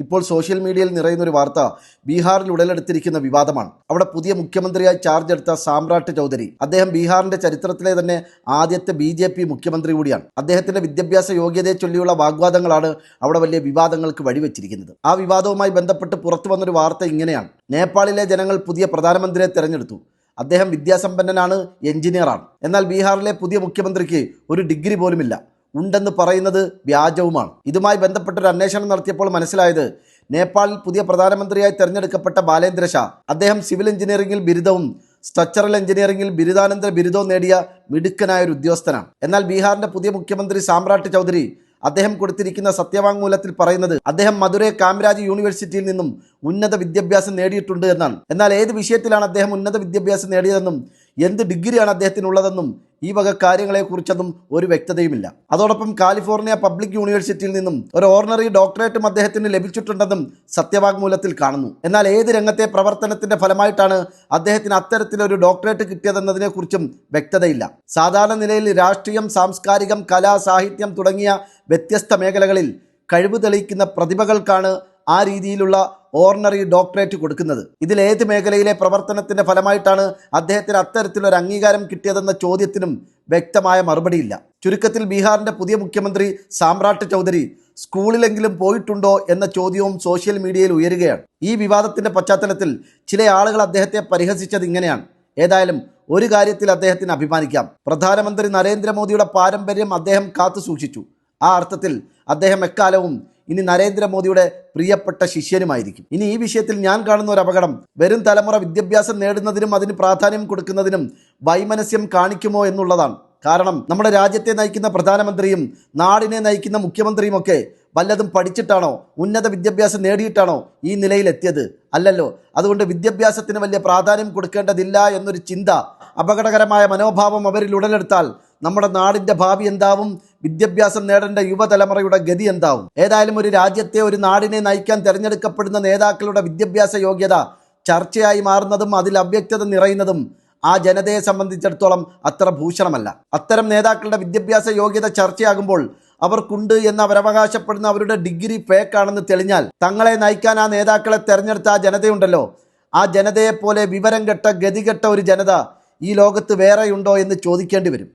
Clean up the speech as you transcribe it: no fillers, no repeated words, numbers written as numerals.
ഇപ്പോൾ സോഷ്യൽ മീഡിയയിൽ നിറയുന്ന ഒരു വാർത്ത ബീഹാറിൽ ഉടലെടുത്തിരിക്കുന്ന വിവാദമാണ്. അവിടെ പുതിയ മുഖ്യമന്ത്രിയായി ചാർജ് എടുത്ത സാമ്രാട്ട് ചൗധരി, അദ്ദേഹം ബീഹാറിന്റെ ചരിത്രത്തിലെ തന്നെ ആദ്യത്തെ BJP മുഖ്യമന്ത്രി കൂടിയാണ്. അദ്ദേഹത്തിന്റെ വിദ്യാഭ്യാസ യോഗ്യതയെ ചൊല്ലിയുള്ള വാഗ്വാദങ്ങളാണ് അവിടെ വലിയ വിവാദങ്ങൾക്ക് വഴിവെച്ചിരിക്കുന്നത്. ആ വിവാദവുമായി ബന്ധപ്പെട്ട് പുറത്തു വന്നൊരു വാർത്ത ഇങ്ങനെയാണ്: നേപ്പാളിലെ ജനങ്ങൾ പുതിയ പ്രധാനമന്ത്രിയെ തെരഞ്ഞെടുത്തു. അദ്ദേഹം വിദ്യാസമ്പന്നനാണ്, എഞ്ചിനീയറാണ്. എന്നാൽ ബീഹാറിലെ പുതിയ മുഖ്യമന്ത്രിക്ക് ഒരു ഡിഗ്രി പോലുമില്ല. ഉണ്ടെന്ന് പറയുന്നത് വ്യാജവുമാണ്. ഇതുമായി ബന്ധപ്പെട്ടൊരു അന്വേഷണം നടത്തിയപ്പോൾ മനസ്സിലായത്, നേപ്പാളിൽ പുതിയ പ്രധാനമന്ത്രിയായി തെരഞ്ഞെടുക്കപ്പെട്ട ബാലേന്ദ്ര ഷാ, അദ്ദേഹം സിവിൽ എഞ്ചിനീയറിംഗിൽ ബിരുദവും സ്ട്രക്ചറൽ എഞ്ചിനീയറിംഗിൽ ബിരുദാനന്തര ബിരുദവും നേടിയ മിടുക്കനായ ഒരു ഉദ്യോഗസ്ഥനാണ്. എന്നാൽ ബീഹാറിന്റെ പുതിയ മുഖ്യമന്ത്രി സാമ്രാട്ട് ചൗധരി, അദ്ദേഹം കൊടുത്തിരിക്കുന്ന സത്യവാങ്മൂലത്തിൽ പറയുന്നത് അദ്ദേഹം മധുരൈ കാമരാജ് യൂണിവേഴ്സിറ്റിയിൽ നിന്നും ഉന്നത വിദ്യാഭ്യാസം നേടിയിട്ടുണ്ട് എന്നാണ്. എന്നാൽ ഏത് വിഷയത്തിലാണ് അദ്ദേഹം ഉന്നത വിദ്യാഭ്യാസം നേടിയതെന്നും എന്ത് ഡിഗ്രിയാണ് അദ്ദേഹത്തിനുള്ളതെന്നും ഈ വക കാര്യങ്ങളെക്കുറിച്ചൊന്നും ഒരു വ്യക്തതയുമില്ല. അതോടൊപ്പം കാലിഫോർണിയ പബ്ലിക് യൂണിവേഴ്സിറ്റിയിൽ നിന്നും ഒരു ഓർണറി ഡോക്ടറേറ്റും അദ്ദേഹത്തിന് ലഭിച്ചിട്ടുണ്ടെന്നും സത്യവാങ്മൂലത്തിൽ കാണുന്നു. എന്നാൽ ഏത് രംഗത്തെ പ്രവർത്തനത്തിന്റെ ഫലമായിട്ടാണ് അദ്ദേഹത്തിന് അത്തരത്തിലൊരു ഡോക്ടറേറ്റ് കിട്ടിയതെന്നതിനെക്കുറിച്ചും വ്യക്തതയില്ല. സാധാരണ നിലയിൽ രാഷ്ട്രീയം, സാംസ്കാരികം, കല, സാഹിത്യം തുടങ്ങിയ വ്യത്യസ്ത മേഖലകളിൽ കഴിവ് തെളിയിക്കുന്ന പ്രതിഭകൾക്കാണ് ആ രീതിയിലുള്ള ഓർണറി ഡോക്ടറേറ്റ് കൊടുക്കുന്നത്. ഇതിലേത് മേഖലയിലെ പ്രവർത്തനത്തിന്റെ ഫലമായിട്ടാണ് അദ്ദേഹത്തിന് അത്തരത്തിലൊരു അംഗീകാരം കിട്ടിയതെന്ന ചോദ്യത്തിനും വ്യക്തമായ മറുപടിയില്ല. ചുരുക്കത്തിൽ ബീഹാറിന്റെ പുതിയ മുഖ്യമന്ത്രി സാമ്രാട്ട് ചൗധരി സ്കൂളിലെങ്കിലും പോയിട്ടുണ്ടോ എന്ന ചോദ്യവും സോഷ്യൽ മീഡിയയിൽ ഉയരുകയാണ്. ഈ വിവാദത്തിന്റെ പശ്ചാത്തലത്തിൽ ചില ആളുകൾ അദ്ദേഹത്തെ പരിഹസിച്ചത് ഇങ്ങനെയാണ്: ഏതായാലും ഒരു കാര്യത്തിൽ അദ്ദേഹത്തിന് അഭിമാനിക്കാം, പ്രധാനമന്ത്രി നരേന്ദ്രമോദിയുടെ പാരമ്പര്യം അദ്ദേഹം കാത്തു സൂക്ഷിച്ചു. ആ അർത്ഥത്തിൽ അദ്ദേഹം എക്കാലവും ഇനി നരേന്ദ്രമോദിയുടെ പ്രിയപ്പെട്ട ശിഷ്യനുമായിരിക്കും. ഇനി ഈ വിഷയത്തിൽ ഞാൻ കാണുന്ന ഒരു അപകടം, വരും തലമുറ വിദ്യാഭ്യാസം നേടുന്നതിനും അതിന് പ്രാധാന്യം കൊടുക്കുന്നതിനും വൈമനസ്യം കാണിക്കുമോ എന്നുള്ളതാണ്. കാരണം നമ്മുടെ രാജ്യത്തെ നയിക്കുന്ന പ്രധാനമന്ത്രിയും നാടിനെ നയിക്കുന്ന മുഖ്യമന്ത്രിയും ഒക്കെ വല്ലതും പഠിച്ചിട്ടാണോ, ഉന്നത വിദ്യാഭ്യാസം നേടിയിട്ടാണോ ഈ നിലയിലെത്തിയത്? അല്ലല്ലോ. അതുകൊണ്ട് വിദ്യാഭ്യാസത്തിന് വലിയ പ്രാധാന്യം കൊടുക്കേണ്ടതില്ല എന്നൊരു ചിന്ത, അപകടകരമായ മനോഭാവം അവരിൽ ഉടലെടുത്താൽ നമ്മുടെ നാടിൻ്റെ ഭാവി എന്താവും? വിദ്യാഭ്യാസം നേടേണ്ട യുവതലമുറയുടെ ഗതി എന്താവും? ഏതായാലും ഒരു രാജ്യത്തെ, ഒരു നാടിനെ നയിക്കാൻ തിരഞ്ഞെടുക്കപ്പെടുന്ന നേതാക്കളുടെ വിദ്യാഭ്യാസ യോഗ്യത ചർച്ചയായി മാറുന്നതും അതിൽ അവ്യക്തത നിറയുന്നതും ആ ജനതയെ സംബന്ധിച്ചിടത്തോളം അത്ര ഭൂഷണമല്ല. അത്തരം നേതാക്കളുടെ വിദ്യാഭ്യാസ യോഗ്യത ചർച്ചയാകുമ്പോൾ അവർക്കുണ്ട് എന്ന് അവരവകാശപ്പെടുന്ന അവരുടെ ഡിഗ്രി ഫേക്കാണെന്ന് തെളിഞ്ഞാൽ തങ്ങളെ നയിക്കാൻ ആ നേതാക്കളെ തെരഞ്ഞെടുത്ത ആ ജനതയുണ്ടല്ലോ, ആ ജനതയെപ്പോലെ വിവരം കെട്ട, ഗതികെട്ട ഒരു ജനത ഈ ലോകത്ത് വേറെയുണ്ടോ എന്ന് ചോദിക്കേണ്ടി വരും.